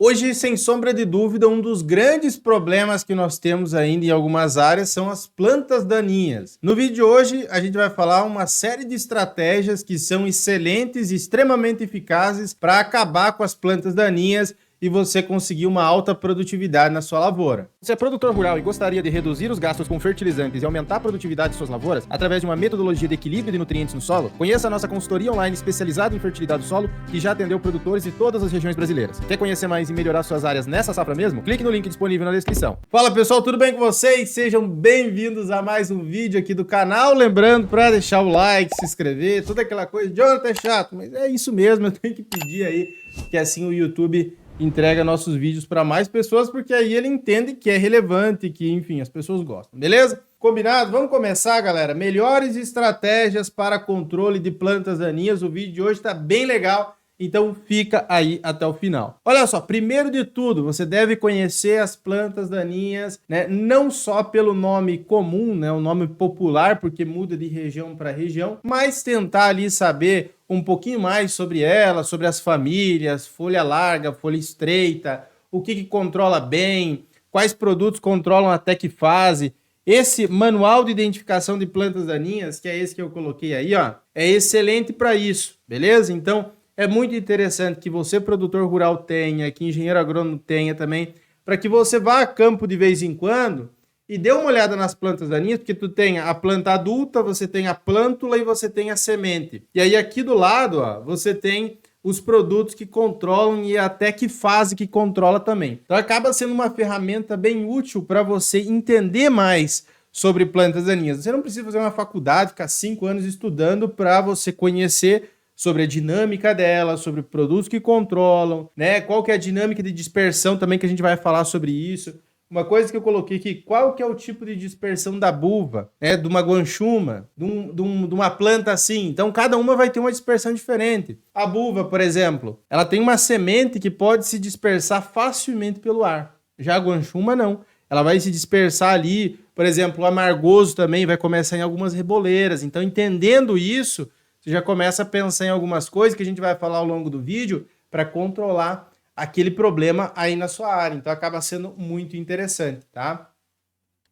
Hoje, sem sombra de dúvida, um dos grandes problemas que nós temos ainda em algumas áreas são as plantas daninhas. No vídeo de hoje, a gente vai falar uma série de estratégias que são excelentes e extremamente eficazes para acabar com as plantas daninhas e você conseguir uma alta produtividade na sua lavoura. Você é produtor rural e gostaria de reduzir os gastos com fertilizantes e aumentar a produtividade de suas lavouras através de uma metodologia de equilíbrio de nutrientes no solo? Conheça a nossa consultoria online especializada em fertilidade do solo, que já atendeu produtores de todas as regiões brasileiras. Quer conhecer mais e melhorar suas áreas nessa safra mesmo? Clique no link disponível na descrição. Fala pessoal, tudo bem com vocês? Sejam bem-vindos a mais um vídeo aqui do canal. Lembrando para deixar o like, se inscrever, toda aquela coisa. Jonathan é chato, mas é isso mesmo, eu tenho que pedir aí, que assim o YouTube entrega nossos vídeos para mais pessoas, porque aí ele entende que é relevante, que, enfim, as pessoas gostam, beleza? Combinado? Vamos começar, galera. Melhores estratégias para controle de plantas daninhas. O vídeo de hoje está bem legal, então fica aí até o final. Olha só, primeiro de tudo, você deve conhecer as plantas daninhas, né? Não só pelo nome comum, né? O nome popular, porque muda de região para região, mas tentar ali saber um pouquinho mais sobre elas, sobre as famílias, folha larga, folha estreita, o que controla bem, quais produtos controlam até que fase. Esse manual de identificação de plantas daninhas, que é esse que eu coloquei aí, ó, é excelente para isso, beleza? Então, é muito interessante que você, produtor rural, tenha, que engenheiro agrônomo tenha também, para que você vá a campo de vez em quando e dê uma olhada nas plantas daninhas, porque tu tem a planta adulta, você tem a plântula e você tem a semente. E aí aqui do lado, ó, você tem os produtos que controlam e até que fase que controla também. Então acaba sendo uma ferramenta bem útil para você entender mais sobre plantas daninhas. Você não precisa fazer uma faculdade, ficar 5 anos estudando para você conhecer sobre a dinâmica dela, sobre produtos que controlam, né? Qual que é a dinâmica de dispersão também, que a gente vai falar sobre isso. Uma coisa que eu coloquei aqui, qual que é o tipo de dispersão da buva, né, de uma guanchuma, de uma planta assim. Então, cada uma vai ter uma dispersão diferente. A buva, por exemplo, ela tem uma semente que pode se dispersar facilmente pelo ar. Já a guanchuma, não. Ela vai se dispersar ali, por exemplo, o amargoso também vai começar em algumas reboleiras. Então, entendendo isso, você já começa a pensar em algumas coisas que a gente vai falar ao longo do vídeo para controlar aquele problema aí na sua área. Então acaba sendo muito interessante, tá?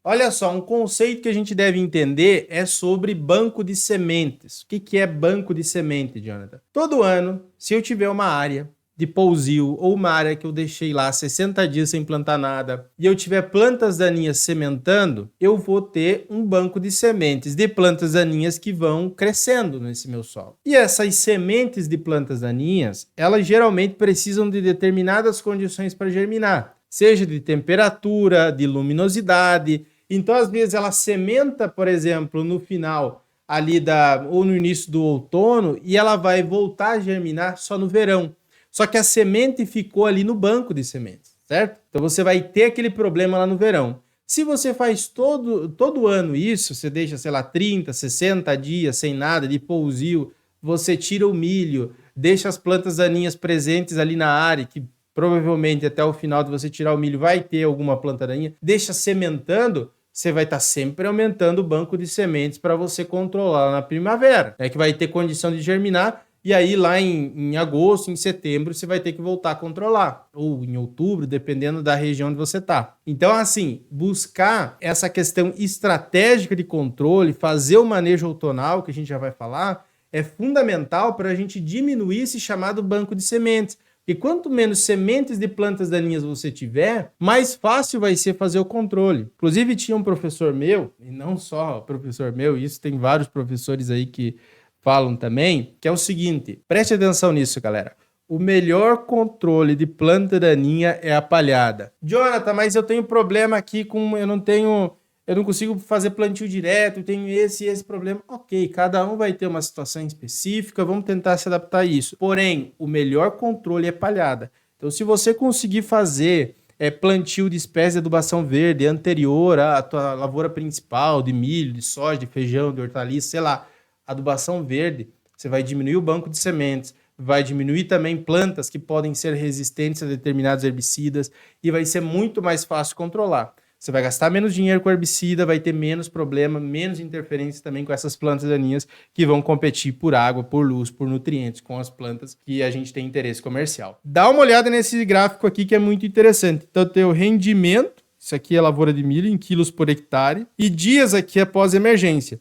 Olha só, um conceito que a gente deve entender é sobre banco de sementes. O que é banco de semente, Jonathan? Todo ano, se eu tiver uma área de pousio ou uma área que eu deixei lá 60 dias sem plantar nada e eu tiver plantas daninhas sementando, eu vou ter um banco de sementes de plantas daninhas que vão crescendo nesse meu solo. E essas sementes de plantas daninhas, elas geralmente precisam de determinadas condições para germinar, seja de temperatura, de luminosidade. Então, às vezes, ela sementa, por exemplo, no final ali ou no início do outono e ela vai voltar a germinar só no verão. Só que a semente ficou ali no banco de sementes, certo? Então você vai ter aquele problema lá no verão. Se você faz todo ano isso, você deixa, sei lá, 30, 60 dias sem nada de pousio, você tira o milho, deixa as plantas daninhas presentes ali na área, que provavelmente até o final de você tirar o milho vai ter alguma planta daninha, deixa sementando, você vai estar sempre aumentando o banco de sementes para você controlar na primavera, né, que vai ter condição de germinar. E aí lá em agosto, em setembro, você vai ter que voltar a controlar. Ou em outubro, dependendo da região onde você está. Então, assim, buscar essa questão estratégica de controle, fazer o manejo outonal, que a gente já vai falar, é fundamental para a gente diminuir esse chamado banco de sementes. E quanto menos sementes de plantas daninhas você tiver, mais fácil vai ser fazer o controle. Inclusive, tinha um professor meu, e não só professor meu, isso tem vários professores aí que falam também, que é o seguinte, preste atenção nisso, galera. O melhor controle de planta daninha é a palhada. Jonathan, mas eu tenho problema aqui com... Eu não consigo fazer plantio direto, eu tenho esse problema. Ok, cada um vai ter uma situação específica, vamos tentar se adaptar a isso. Porém, o melhor controle é palhada. Então, se você conseguir fazer plantio de espécie de adubação verde anterior à tua lavoura principal, de milho, de soja, de feijão, de hortaliça, sei lá, adubação verde, você vai diminuir o banco de sementes, vai diminuir também plantas que podem ser resistentes a determinados herbicidas e vai ser muito mais fácil controlar. você vai gastar menos dinheiro com herbicida, vai ter menos problema, menos interferência também com essas plantas daninhas que vão competir por água, por luz, por nutrientes com as plantas que a gente tem interesse comercial. Dá uma olhada nesse gráfico aqui que é muito interessante. Então tem o rendimento, isso aqui é lavoura de milho em quilos por hectare, e dias aqui após emergência.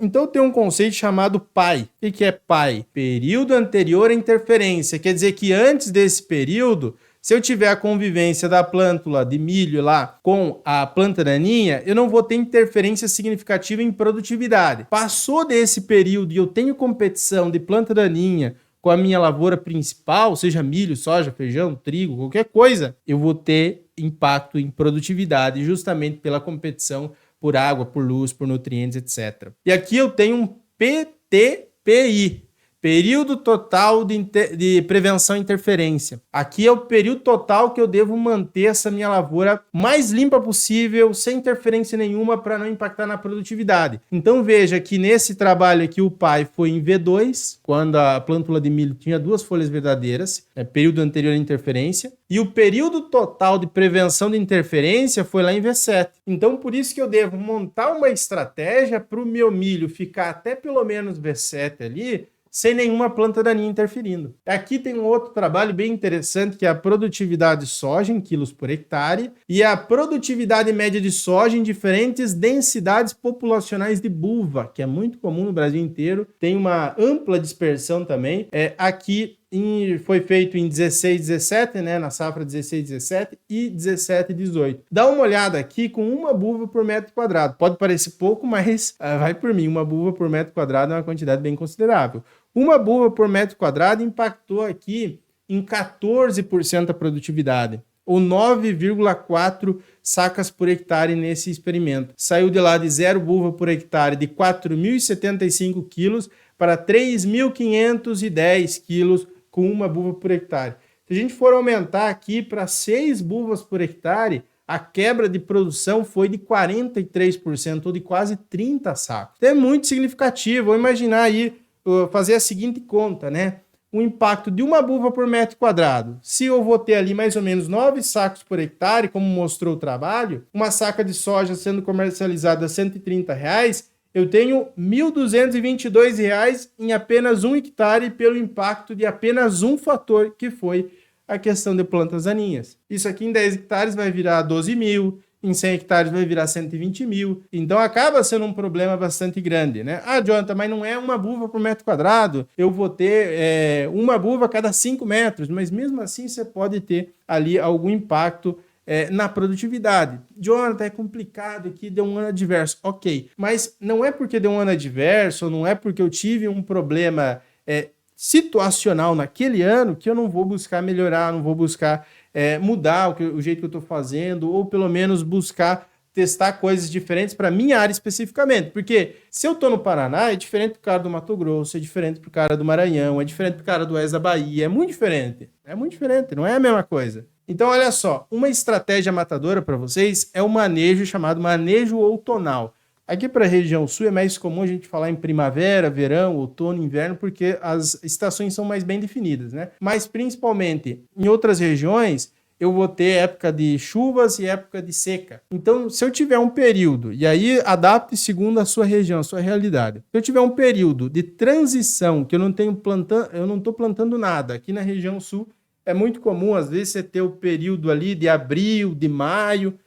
Então tem um conceito chamado PAI. O que é PAI? Período anterior à interferência. Quer dizer que antes desse período, se eu tiver a convivência da plântula de milho lá com a planta daninha, eu não vou ter interferência significativa em produtividade. Passou desse período e eu tenho competição de planta daninha com a minha lavoura principal, seja milho, soja, feijão, trigo, qualquer coisa, eu vou ter impacto em produtividade justamente pela competição por água, por luz, por nutrientes, etc. E aqui eu tenho um PTPI, período total de prevenção à interferência. Aqui é o período total que eu devo manter essa minha lavoura mais limpa possível, sem interferência nenhuma, para não impactar na produtividade. Então veja que nesse trabalho aqui o PAI foi em V2, quando a plântula de milho tinha 2 folhas verdadeiras, período anterior à interferência, e o período total de prevenção de interferência foi lá em V7. Então por isso que eu devo montar uma estratégia para o meu milho ficar até pelo menos V7 ali, sem nenhuma planta daninha interferindo. Aqui tem um outro trabalho bem interessante, que é a produtividade de soja em quilos por hectare e a produtividade média de soja em diferentes densidades populacionais de buva, que é muito comum no Brasil inteiro. Tem uma ampla dispersão também. Aqui foi feito em 16-17, né, na safra 16-17 e 17-18. Dá uma olhada aqui com uma buva por metro quadrado. Pode parecer pouco, mas vai por mim, uma buva por metro quadrado é uma quantidade bem considerável. Uma buva por metro quadrado impactou aqui em 14% a produtividade, ou 9,4 sacas por hectare nesse experimento. Saiu de lá de 0 buva por hectare de 4.075 quilos para 3.510 quilos com uma buva por hectare. Se a gente for aumentar aqui para 6 buvas por hectare, a quebra de produção foi de 43%, ou de quase 30 sacos. Então é muito significativo. Vou imaginar aí, fazer a seguinte conta, né? O impacto de uma buva por metro quadrado. Se eu vou ter ali mais ou menos 9 sacos por hectare, como mostrou o trabalho, uma saca de soja sendo comercializada a R$130, eu tenho R$ 1.222 em apenas 1 hectare pelo impacto de apenas um fator, que foi a questão de plantas daninhas. Isso aqui em 10 hectares vai virar 12 mil, em 100 hectares vai virar 120 mil. Então acaba sendo um problema bastante grande, né? Ah, Jonathan, mas não é uma buva por metro quadrado. Eu vou ter uma buva a cada 5 metros. Mas mesmo assim você pode ter ali algum impacto na produtividade. Jonathan, é complicado aqui, deu um ano adverso. Ok, mas não é porque deu um ano adverso, não é porque eu tive um problema situacional naquele ano que eu não vou buscar melhorar, não vou buscar mudar o jeito que eu estou fazendo, ou pelo menos buscar testar coisas diferentes para minha área especificamente. Porque se eu estou no Paraná, é diferente do cara do Mato Grosso, é diferente do cara do Maranhão, é diferente do cara do oeste da Bahia, é muito diferente. É muito diferente, não é a mesma coisa. Então, olha só, uma estratégia matadora para vocês é o manejo chamado manejo outonal. Aqui para a região sul é mais comum a gente falar em primavera, verão, outono, inverno, porque as estações são mais bem definidas, né? Mas principalmente em outras regiões, eu vou ter época de chuvas e época de seca. Então, se eu tiver um período, e aí adapte segundo a sua região, a sua realidade. Se eu tiver um período de transição, que eu não estou plantando nada, aqui na região sul, é muito comum, às vezes, você ter o período ali de abril, de maio,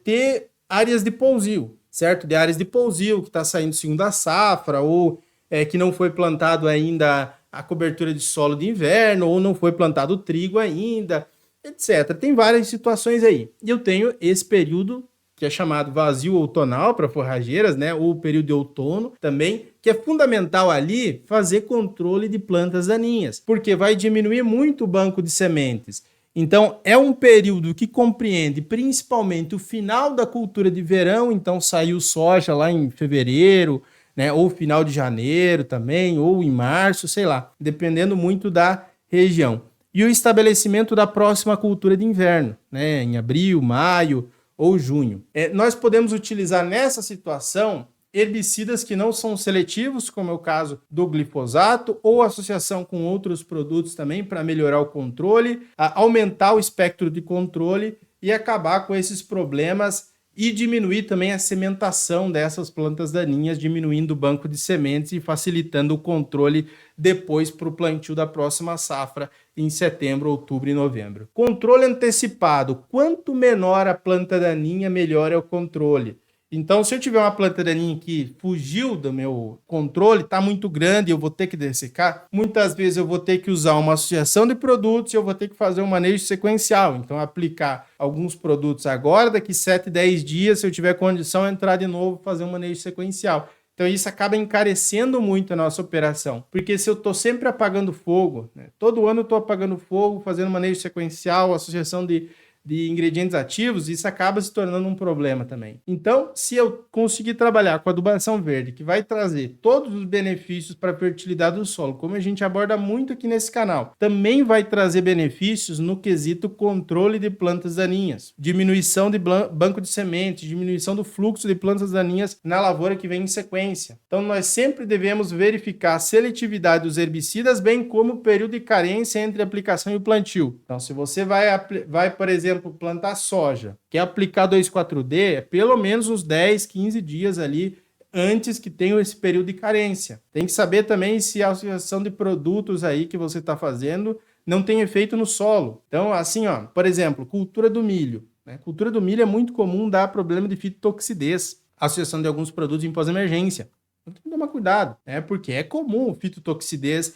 ter áreas de pousio, certo? De áreas de pousio, que está saindo segunda safra, ou que não foi plantado ainda a cobertura de solo de inverno, ou não foi plantado o trigo ainda, etc. Tem várias situações aí. E eu tenho esse período, que é chamado vazio outonal para forrageiras, né? Ou período de outono também, que é fundamental ali fazer controle de plantas daninhas, porque vai diminuir muito o banco de sementes. Então, é um período que compreende principalmente o final da cultura de verão, então saiu soja lá em fevereiro, né? Ou final de janeiro também, ou em março, sei lá, dependendo muito da região. E o estabelecimento da próxima cultura de inverno, né? Em abril, maio ou junho. Nós podemos utilizar nessa situação herbicidas que não são seletivos, como é o caso do glifosato, ou associação com outros produtos também para melhorar o controle, aumentar o espectro de controle e acabar com esses problemas e diminuir também a sementação dessas plantas daninhas, diminuindo o banco de sementes e facilitando o controle depois para o plantio da próxima safra em setembro, outubro e novembro. Controle antecipado. Quanto menor a planta daninha, melhor é o controle. Então, se eu tiver uma planta daninha que fugiu do meu controle, está muito grande, eu vou ter que dessecar, muitas vezes eu vou ter que usar uma associação de produtos e eu vou ter que fazer um manejo sequencial. Então, aplicar alguns produtos agora, daqui 7, 10 dias, se eu tiver condição, entrar de novo, fazer um manejo sequencial. Então, isso acaba encarecendo muito a nossa operação, porque se eu estou sempre apagando fogo, né? Todo ano eu estou apagando fogo, fazendo manejo sequencial, associação de ingredientes ativos, isso acaba se tornando um problema também. Então, se eu conseguir trabalhar com adubação verde, que vai trazer todos os benefícios para a fertilidade do solo, como a gente aborda muito aqui nesse canal, também vai trazer benefícios no quesito controle de plantas daninhas, diminuição de banco de sementes, diminuição do fluxo de plantas daninhas na lavoura que vem em sequência. Então, nós sempre devemos verificar a seletividade dos herbicidas, bem como o período de carência entre a aplicação e o plantio. Então, se você vai, por exemplo, plantar soja, quer aplicar 2,4-D, é pelo menos uns 10, 15 dias ali antes que tenha esse período de carência. Tem que saber também se a associação de produtos aí que você está fazendo não tem efeito no solo. Então, assim, ó, por exemplo, cultura do milho. Né? Cultura do milho é muito comum dar problema de fitotoxidez, associação de alguns produtos em pós-emergência. Então, tem que tomar cuidado, né? Porque é comum fitotoxidez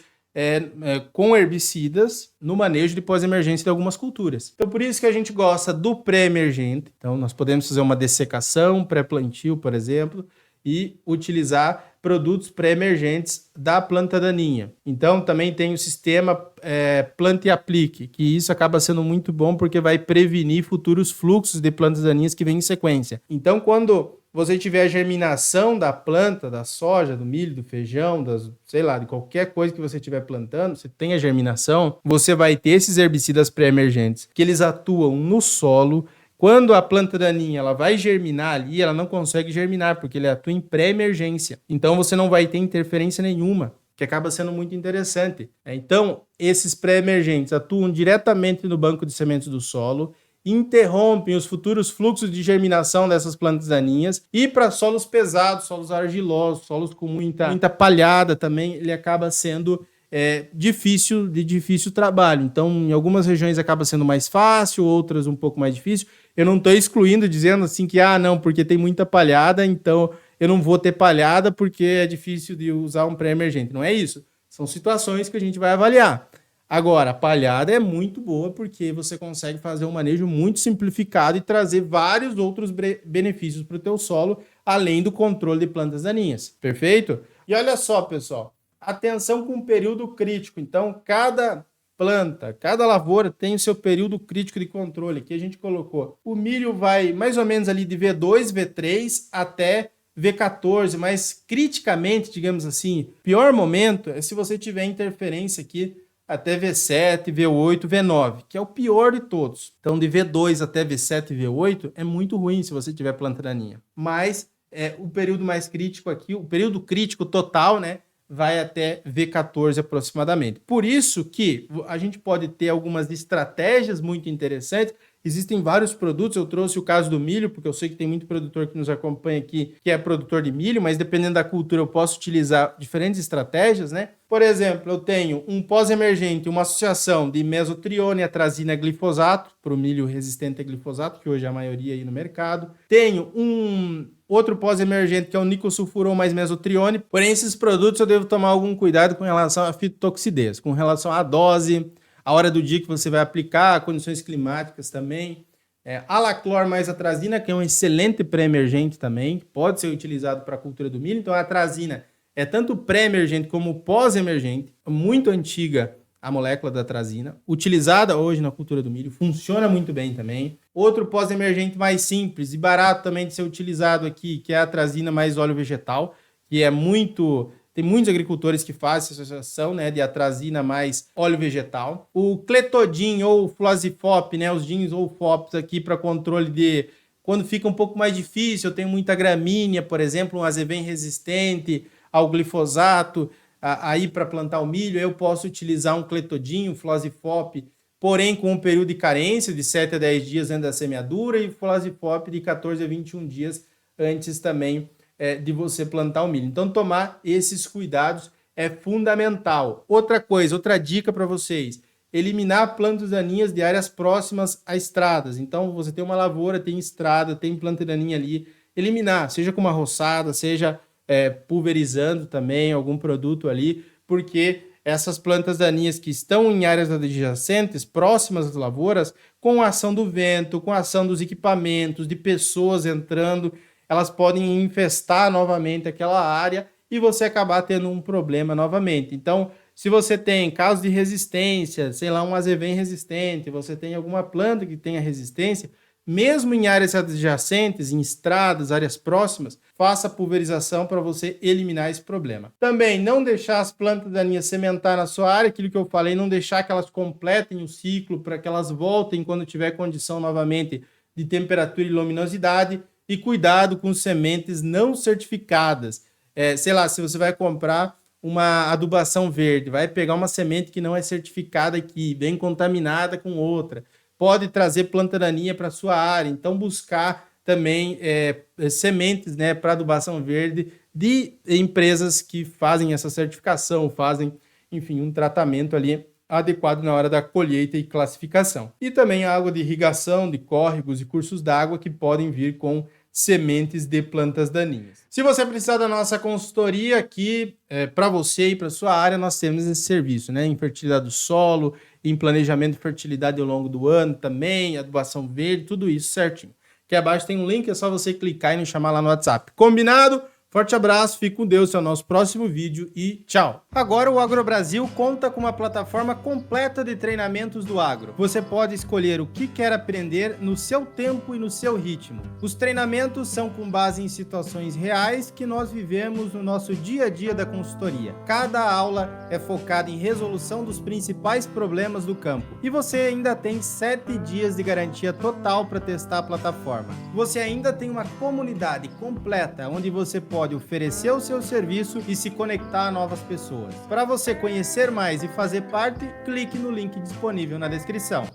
com herbicidas no manejo de pós-emergência de algumas culturas. Então, por isso que a gente gosta do pré-emergente. Então, nós podemos fazer uma dessecação, pré-plantio, por exemplo, e utilizar produtos pré-emergentes da planta daninha. Então, também tem o sistema planta e aplique, que isso acaba sendo muito bom porque vai prevenir futuros fluxos de plantas daninhas que vêm em sequência. Então, quando você tiver a germinação da planta, da soja, do milho, do feijão, de qualquer coisa que você estiver plantando, você tem a germinação, você vai ter esses herbicidas pré-emergentes, que eles atuam no solo. Quando a planta daninha ela vai germinar ali, ela não consegue germinar, porque ele atua em pré-emergência. Então, você não vai ter interferência nenhuma, que acaba sendo muito interessante. Então, esses pré-emergentes atuam diretamente no banco de sementes do solo, interrompem os futuros fluxos de germinação dessas plantas daninhas, e para solos pesados, solos argilosos, solos com muita palhada também, ele acaba sendo de difícil trabalho. Então, em algumas regiões acaba sendo mais fácil, outras um pouco mais difícil. Eu não estou excluindo, dizendo assim que, não, porque tem muita palhada, então eu não vou ter palhada porque é difícil de usar um pré-emergente. Não é isso. São situações que a gente vai avaliar. Agora, a palhada é muito boa porque você consegue fazer um manejo muito simplificado e trazer vários outros benefícios para o teu solo, além do controle de plantas daninhas. Perfeito? E olha só, pessoal, atenção com o período crítico. Então, cada planta, cada lavoura tem o seu período crítico de controle. Aqui a gente colocou. O milho vai mais ou menos ali de V2, V3 até V14, mas criticamente, digamos assim, pior momento é se você tiver interferência aqui até V7, V8, V9, que é o pior de todos. Então, de V2 até V7 e V8 é muito ruim se você tiver planta daninha. Mas o período mais crítico aqui, o período crítico total, né, vai até V14 aproximadamente. Por isso que a gente pode ter algumas estratégias muito interessantes. Existem vários produtos, eu trouxe o caso do milho, porque eu sei que tem muito produtor que nos acompanha aqui que é produtor de milho, mas dependendo da cultura eu posso utilizar diferentes estratégias, né? Por exemplo, eu tenho um pós-emergente, uma associação de mesotrione, atrazina, glifosato, para o milho resistente a glifosato, que hoje é a maioria aí no mercado. Tenho um outro pós-emergente que é o nicosulfuron mais mesotrione. Porém, esses produtos eu devo tomar algum cuidado com relação à fitotoxidez, com relação à dose, a hora do dia que você vai aplicar, condições climáticas também. Alaclor mais atrazina, que é um excelente pré-emergente também, pode ser utilizado para a cultura do milho. Então, a atrazina é tanto pré-emergente como pós-emergente, muito antiga a molécula da atrazina, utilizada hoje na cultura do milho, funciona muito bem também. Outro pós-emergente mais simples e barato também de ser utilizado aqui, que é a atrazina mais óleo vegetal, que tem muitos agricultores que fazem essa associação, né, de atrazina mais óleo vegetal. O cletodin ou fluazifop, né, os DINs ou FOPs aqui para controle de quando fica um pouco mais difícil, eu tenho muita gramínea, por exemplo, um azevém resistente ao glifosato, aí para plantar o milho, eu posso utilizar um cletodin, um fluazifop, porém com um período de carência de 7 a 10 dias antes da semeadura e Flasifop de 14 a 21 dias antes também de você plantar o milho. Então, tomar esses cuidados é fundamental. Outra coisa, outra dica para vocês, eliminar plantas daninhas de áreas próximas a estradas. Então, você tem uma lavoura, tem estrada, tem planta daninha ali, eliminar, seja com uma roçada, seja pulverizando também algum produto ali, porque essas plantas daninhas que estão em áreas adjacentes, próximas às lavouras, com a ação do vento, com a ação dos equipamentos, de pessoas entrando, elas podem infestar novamente aquela área e você acabar tendo um problema novamente. Então, se você tem casos de resistência, sei lá, um azevém resistente, você tem alguma planta que tenha resistência, mesmo em áreas adjacentes, em estradas, áreas próximas, faça pulverização para você eliminar esse problema. Também não deixar as plantas daninhas sementar na sua área, aquilo que eu falei, não deixar que elas completem o ciclo para que elas voltem quando tiver condição novamente de temperatura e luminosidade, e cuidado com sementes não certificadas. Sei lá, se você vai comprar uma adubação verde, vai pegar uma semente que não é certificada aqui, bem contaminada com outra, pode trazer planta daninha para sua área, então buscar também sementes, né, para adubação verde de empresas que fazem essa certificação, fazem, enfim, um tratamento ali adequado na hora da colheita e classificação. E também a água de irrigação, de córregos e cursos d'água que podem vir com sementes de plantas daninhas. Se você precisar da nossa consultoria aqui, para você e para sua área, nós temos esse serviço, né? Em fertilidade do solo, em planejamento de fertilidade ao longo do ano também, adubação verde, tudo isso certinho. Aqui abaixo tem um link, é só você clicar e nos chamar lá no WhatsApp. Combinado? Forte abraço, fique com Deus, até o nosso próximo vídeo e tchau! Agora o AgroBrasil conta com uma plataforma completa de treinamentos do agro. Você pode escolher o que quer aprender no seu tempo e no seu ritmo. Os treinamentos são com base em situações reais que nós vivemos no nosso dia a dia da consultoria. Cada aula é focada em resolução dos principais problemas do campo. E você ainda tem 7 dias de garantia total para testar a plataforma. Você ainda tem uma comunidade completa onde você pode oferecer o seu serviço e se conectar a novas pessoas. Para você conhecer mais e fazer parte, clique no link disponível na descrição.